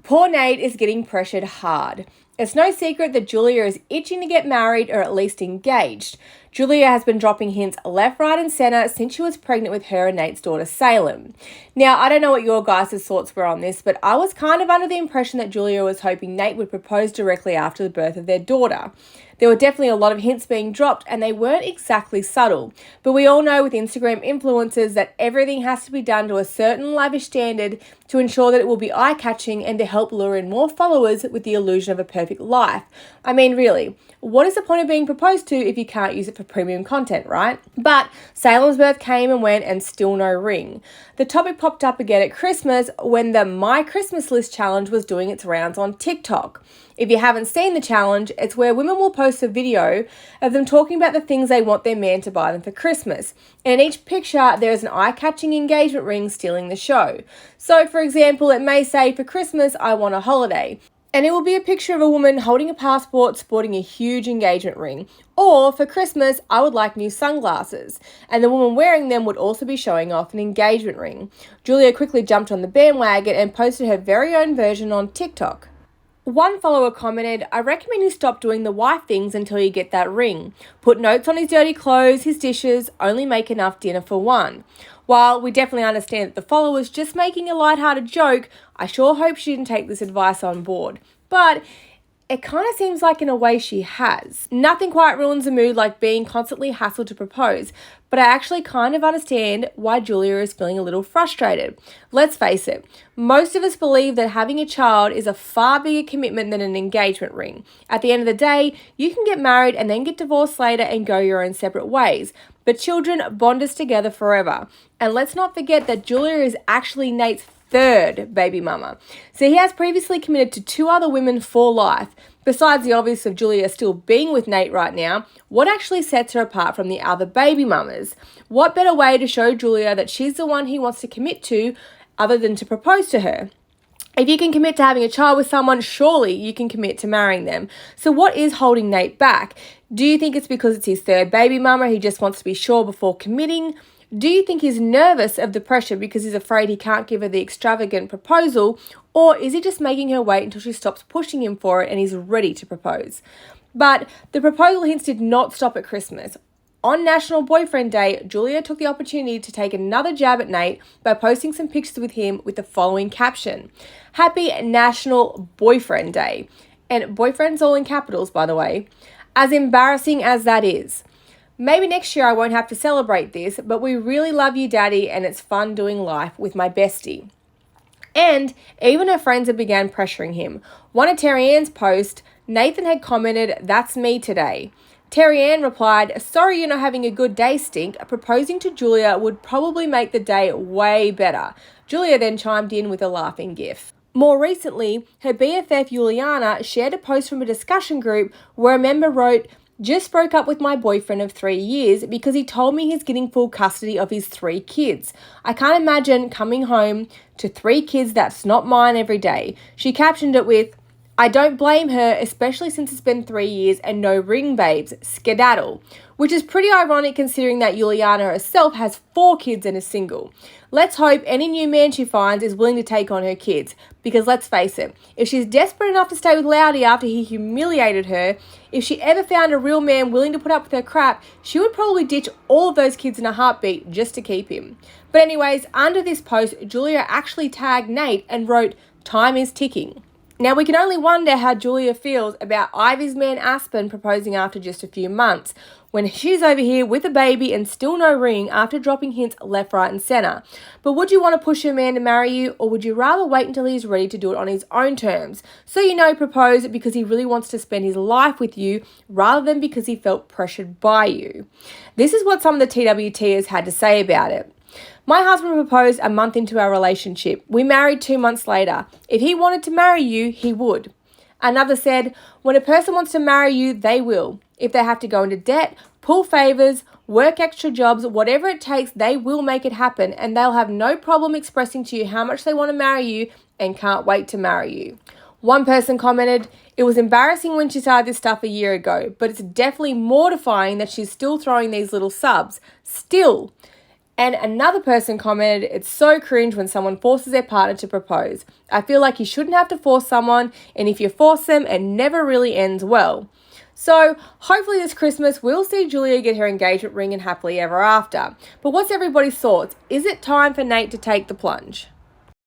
Poor Nate is getting pressured hard. It's no secret that Julia is itching to get married or at least engaged. Julia has been dropping hints left, right, and centre since she was pregnant with her and Nate's daughter, Salem. Now, I don't know what your guys' thoughts were on this, but I was kind of under the impression that Julia was hoping Nate would propose directly after the birth of their daughter. There were definitely a lot of hints being dropped and they weren't exactly subtle. But we all know with Instagram influencers that everything has to be done to a certain lavish standard to ensure that it will be eye-catching and to help lure in more followers with the illusion of a perfect life. I mean, really, what is the point of being proposed to if you can't use it for premium content, right? But Salem's birth came and went and still no ring. The topic popped up again at Christmas when the My Christmas List challenge was doing its rounds on TikTok. If you haven't seen the challenge, it's where women will post a video of them talking about the things they want their man to buy them for Christmas. And in each picture, there is an eye-catching engagement ring stealing the show. So, for example, it may say, for Christmas, I want a holiday. And it will be a picture of a woman holding a passport sporting a huge engagement ring. Or, for Christmas, I would like new sunglasses. And the woman wearing them would also be showing off an engagement ring. Julia quickly jumped on the bandwagon and posted her very own version on TikTok. One follower commented, I recommend you stop doing the wife things until you get that ring. Put notes on his dirty clothes, his dishes, only make enough dinner for one. While we definitely understand that the follower was just making a lighthearted joke, I sure hope she didn't take this advice on board. But it kind of seems like in a way she has. Nothing quite ruins the mood like being constantly hassled to propose, but I actually kind of understand why Julia is feeling a little frustrated. Let's face it, most of us believe that having a child is a far bigger commitment than an engagement ring. At the end of the day, you can get married and then get divorced later and go your own separate ways. But children bond us together forever. And let's not forget that Julia is actually Nate's third baby mama. So he has previously committed to 2 other women for life. Besides the obvious of Julia still being with Nate right now, what actually sets her apart from the other baby mamas? What better way to show Julia that she's the one he wants to commit to other than to propose to her? If you can commit to having a child with someone, surely you can commit to marrying them. So what is holding Nate back? Do you think it's because it's his third baby mama, he just wants to be sure before committing? Do you think he's nervous of the pressure because he's afraid he can't give her the extravagant proposal? Or is he just making her wait until she stops pushing him for it and he's ready to propose? But the proposal hints did not stop at Christmas. On National Boyfriend Day, Julia took the opportunity to take another jab at Nate by posting some pictures with him with the following caption: Happy National Boyfriend Day. And boyfriend's all in capitals, by the way. As embarrassing as that is. Maybe next year I won't have to celebrate this, but we really love you, Daddy, and it's fun doing life with my bestie. And even her friends have began pressuring him. One of Terry Ann's posts, Nathan had commented, "That's me today." Terry Ann replied, "Sorry you're not having a good day, Stink. Proposing to Julia would probably make the day way better." Julia then chimed in with a laughing gif. More recently, her BFF Juliana shared a post from a discussion group where a member wrote, "Just broke up with my boyfriend of 3 years because he told me he's getting full custody of his 3 kids. I can't imagine coming home to 3 kids that's not mine every day." She captioned it with, "I don't blame her, especially since it's been 3 years and no ring, babes. Skedaddle." Which is pretty ironic considering that Juliana herself has 4 kids and is single. Let's hope any new man she finds is willing to take on her kids. Because let's face it, if she's desperate enough to stay with Loudy after he humiliated her, if she ever found a real man willing to put up with her crap, she would probably ditch all of those kids in a heartbeat just to keep him. But anyways, under this post, Julia actually tagged Nate and wrote, "Time is ticking." Now, we can only wonder how Julia feels about Ivy's man Aspen proposing after just a few months, when she's over here with a baby and still no ring after dropping hints left, right and centre. But would you want to push your man to marry you, or would you rather wait until he's ready to do it on his own terms? So propose because he really wants to spend his life with you rather than because he felt pressured by you. This is what some of the TWTers had to say about it. "My husband proposed a month into our relationship. We married 2 months later. If he wanted to marry you, he would." Another said, "When a person wants to marry you, they will. If they have to go into debt, pull favours, work extra jobs, whatever it takes, they will make it happen, and they'll have no problem expressing to you how much they want to marry you and can't wait to marry you." One person commented, "It was embarrassing when she started this stuff a year ago, but it's definitely mortifying that she's still throwing these little subs. Still, And another person commented, "It's so cringe when someone forces their partner to propose. I feel like you shouldn't have to force someone, and if you force them, it never really ends well." So hopefully this Christmas we'll see Julia get her engagement ring and happily ever after. But what's everybody's thoughts? Is it time for Nate to take the plunge?